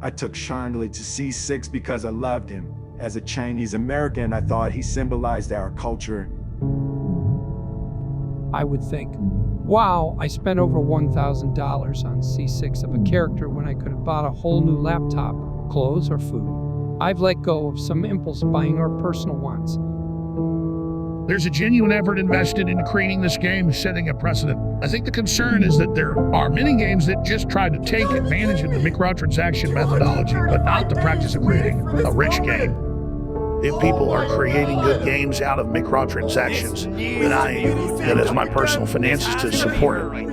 I took Charlie to C6 because I loved him. As a Chinese American, I thought he symbolized our culture. I would think, wow, I spent over $1,000 on C6 of a character when I could have bought a whole new laptop, clothes, or food. I've let go of some impulse buying or personal wants. There's a genuine effort invested in creating this game, setting a precedent. I think the concern is that there are many games that just try to take advantage of the microtransaction methodology, but not the practice of creating a rich game. If people are creating good games out of microtransactions, then it's my personal finances to support it.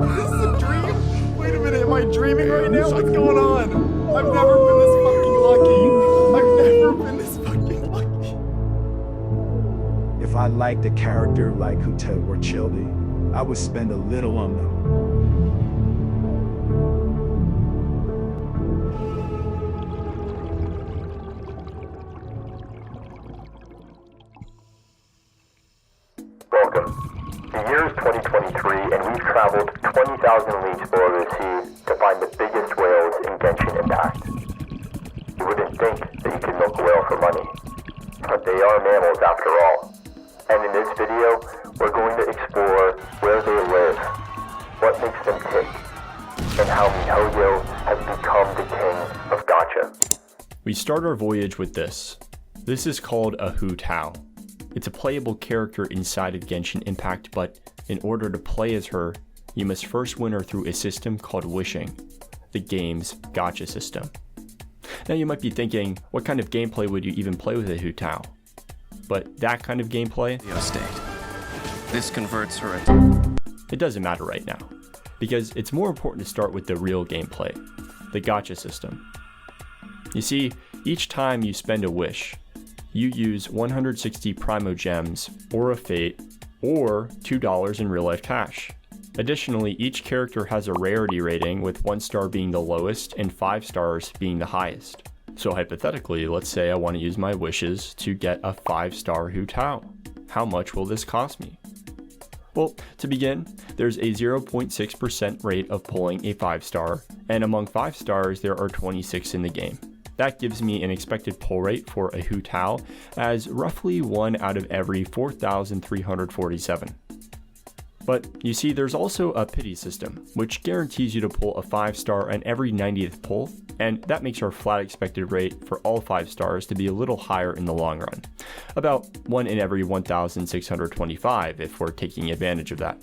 This is a dream? Wait a minute, am I dreaming right now? What's going on? I've never been this fucking lucky. I've never been this fucking lucky. If I liked a character like Huta or Childy, I would spend a little on them. Welcome. The year is 2023 and we've traveled 20,000 leagues below the sea to find the biggest whales in Genshin Impact. You wouldn't think that you could milk a whale for money, but they are mammals after all. And in this video, we're going to explore where they live, what makes them tick, and how MiHoYo has become the king of gacha. We start our voyage with this. This is called a Hu Tao. It's a playable character inside of Genshin Impact, but in order to play as her, you must first win her through a system called wishing, the game's gacha system. Now you might be thinking, what kind of gameplay would you even play with a Hu Tao? But that kind of gameplay, state. This converts her. It doesn't matter right now, because it's more important to start with the real gameplay, the gacha system. You see, each time you spend a wish, you use 160 Primo Gems, or a Fate, or $2 in real-life cash. Additionally, each character has a rarity rating, with 1 star being the lowest and 5 stars being the highest. So hypothetically, let's say I want to use my wishes to get a 5-star Hu Tao. How much will this cost me? Well, to begin, there's a 0.6% rate of pulling a 5-star, and among 5 stars there are 26 in the game. That gives me an expected pull rate for a Hu Tao as roughly 1 out of every 4,347. But you see, there's also a pity system, which guarantees you to pull a 5-star on every 90th pull, and that makes our flat expected rate for all 5 stars to be a little higher in the long run. About 1 in every 1,625 if we're taking advantage of that.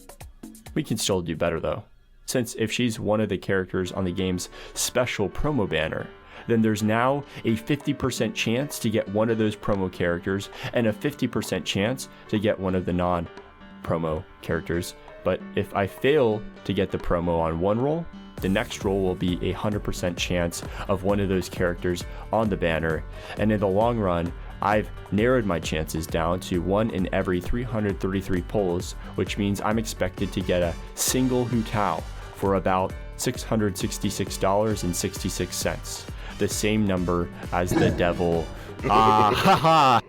We can still do better though, since if she's one of the characters on the game's special promo banner, then there's now a 50% chance to get one of those promo characters and a 50% chance to get one of the non-promo characters. But if I fail to get the promo on one roll, the next roll will be a 100% chance of one of those characters on the banner. And in the long run, I've narrowed my chances down to 1 in every 333 pulls, which means I'm expected to get a single Hu Tao for about $666.66. The same number as the devil. But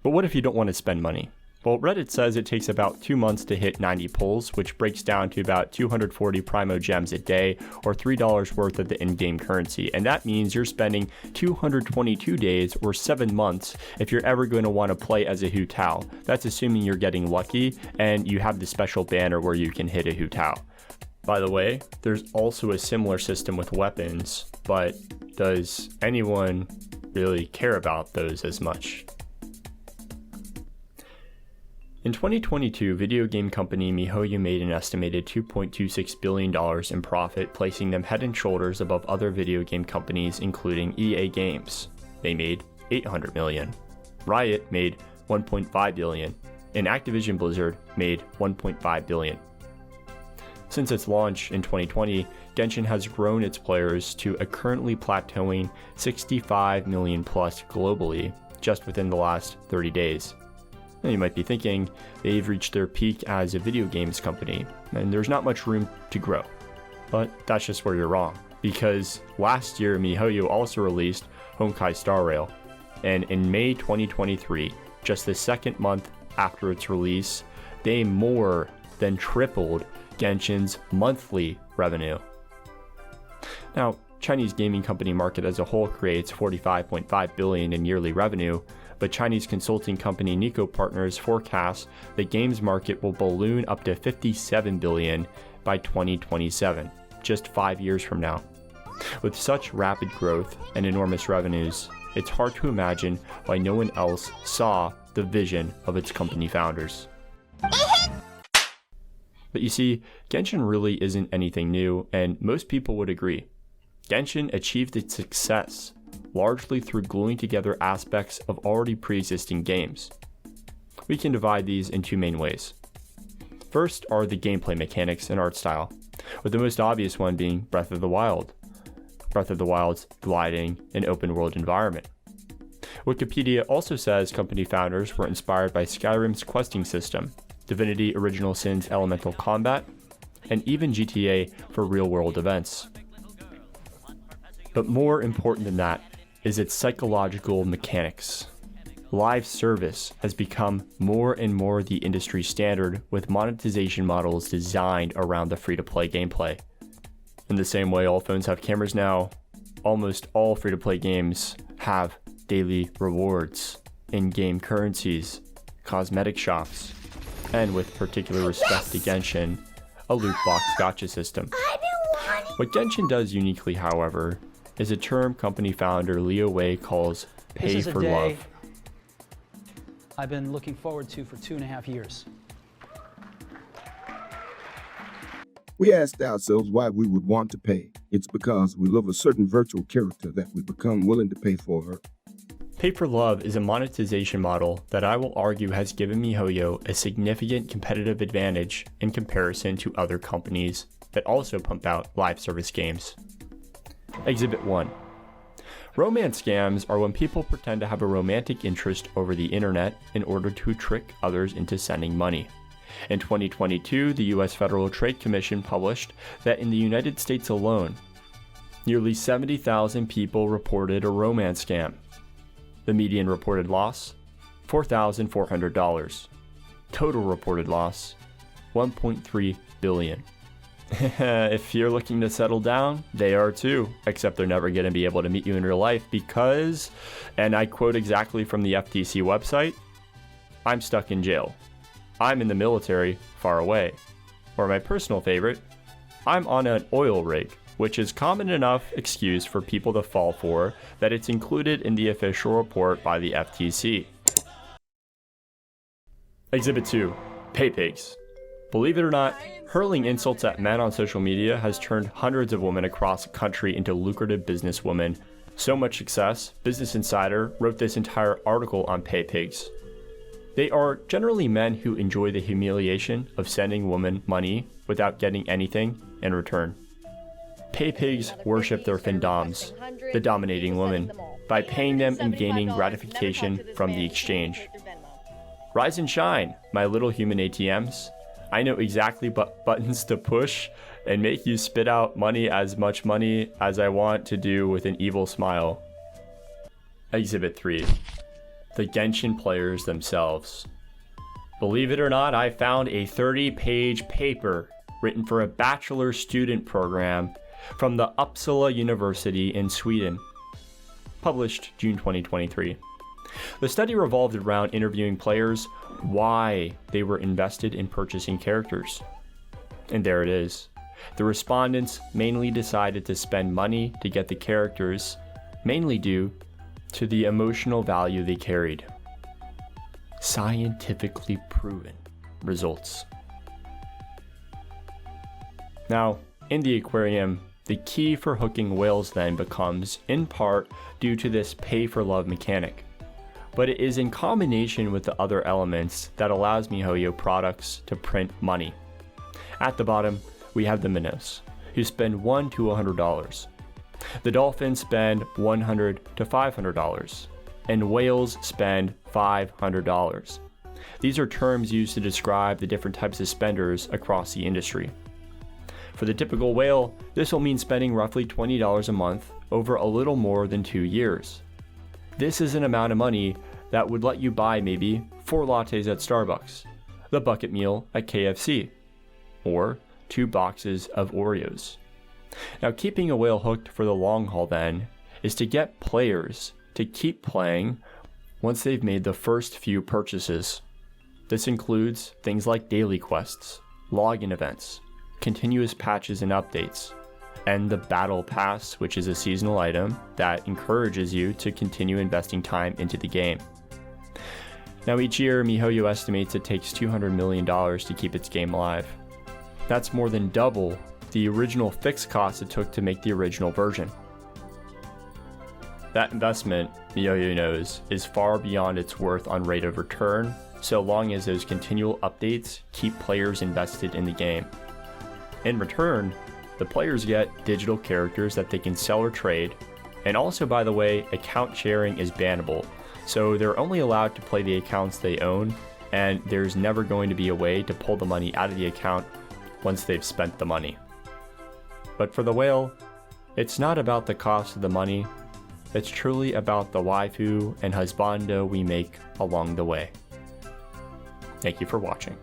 what if you don't want to spend money? Well, Reddit says it takes about 2 months to hit 90 pulls, which breaks down to about 240 Primo Gems a day, or $3 worth of the in-game currency. And that means you're spending 222 days, or 7 months, if you're ever going to want to play as a Hu Tao. That's assuming you're getting lucky, and you have the special banner where you can hit a Hu Tao. By the way, there's also a similar system with weapons, but does anyone really care about those as much? In 2022, video game company MiHoYo made an estimated $2.26 billion in profit, placing them head and shoulders above other video game companies, including EA Games. They made $800 million. Riot made $1.5 billion, and Activision Blizzard made $1.5 billion. Since its launch in 2020, Genshin has grown its players to a currently plateauing 65 million plus globally, just within the last 30 days. Now you might be thinking, they've reached their peak as a video games company, and there's not much room to grow. But that's just where you're wrong, because last year MiHoYo also released HonKai Star Rail, and in May 2023, just the second month after its release, they more than tripled Genshin's monthly revenue. Now, Chinese gaming company market as a whole creates 45.5 billion in yearly revenue, but Chinese consulting company Nico Partners forecasts the games market will balloon up to 57 billion by 2027, just 5 years from now. With such rapid growth and enormous revenues, it's hard to imagine why no one else saw the vision of its company founders. But you see, Genshin really isn't anything new, and most people would agree. Genshin achieved its success largely through gluing together aspects of already pre-existing games. We can divide these in two main ways. First are the gameplay mechanics and art style, with the most obvious one being Breath of the Wild. Breath of the Wild's gliding and open world environment. Wikipedia also says company founders were inspired by Skyrim's questing system, Divinity Original Sin's elemental combat, and even GTA for real-world events. But more important than that is its psychological mechanics. Live service has become more and more the industry standard, with monetization models designed around the free-to-play gameplay. In the same way all phones have cameras now, almost all free-to-play games have daily rewards, in-game currencies, cosmetic shops, and with particular respect to Genshin, a loot box gacha system. What Genshin does uniquely, however, is a term company founder Leo Wei calls pay for love. I've been looking forward to for 2.5 years. We asked ourselves why we would want to pay. It's because we love a certain virtual character that we become willing to pay for her. Pay for love is a monetization model that I will argue has given MiHoYo a significant competitive advantage in comparison to other companies that also pump out live service games. Exhibit 1. Romance scams are when people pretend to have a romantic interest over the internet in order to trick others into sending money. In 2022, the US Federal Trade Commission published that in the United States alone, nearly 70,000 people reported a romance scam. The median reported loss, $4,400. Total reported loss, $1.3 billion. If you're looking to settle down, they are too, except they're never going to be able to meet you in real life because, and I quote exactly from the FTC website, "I'm stuck in jail. I'm in the military, far away." Or my personal favorite, "I'm on an oil rig," which is common enough excuse for people to fall for that it's included in the official report by the FTC. Exhibit 2. Pay pigs. Believe it or not, hurling insults at men on social media has turned hundreds of women across the country into lucrative businesswomen. So much success, Business Insider wrote this entire article on pay pigs. They are generally men who enjoy the humiliation of sending women money without getting anything in return. Pay pigs worship their findoms, the dominating woman, by paying them and gaining gratification from the exchange. Rise and shine, my little human ATMs. I know exactly what buttons to push and make you spit out as much money as I want to do with an evil smile. Exhibit 3. The Genshin players themselves. Believe it or not, I found a 30-page paper written for a bachelor student program from the Uppsala University in Sweden, published June 2023. The study revolved around interviewing players why they were invested in purchasing characters. And there it is. The respondents mainly decided to spend money to get the characters, mainly due to the emotional value they carried. Scientifically proven results. Now, in the aquarium, the key for hooking whales then becomes, in part, due to this pay-for-love mechanic. But it is in combination with the other elements that allows MiHoYo products to print money. At the bottom, we have the minnows, who spend $1 to $100. The dolphins spend $100 to $500, and whales spend $500. These are terms used to describe the different types of spenders across the industry. For the typical whale, this will mean spending roughly $20 a month over a little more than 2 years. This is an amount of money that would let you buy maybe 4 lattes at Starbucks, the bucket meal at KFC, or 2 boxes of Oreos. Now, keeping a whale hooked for the long haul then is to get players to keep playing once they've made the first few purchases. This includes things like daily quests, login events, continuous patches and updates, and the Battle Pass, which is a seasonal item that encourages you to continue investing time into the game. Now, each year, MiHoYo estimates it takes $200 million to keep its game alive. That's more than double the original fixed cost it took to make the original version. That investment, MiHoYo knows, is far beyond its worth on rate of return, so long as those continual updates keep players invested in the game. In return, the players get digital characters that they can sell or trade, and also, by the way, account sharing is bannable, so they're only allowed to play the accounts they own, and there's never going to be a way to pull the money out of the account once they've spent the money. But for the whale, it's not about the cost of the money, it's truly about the waifu and husbando we make along the way. Thank you for watching.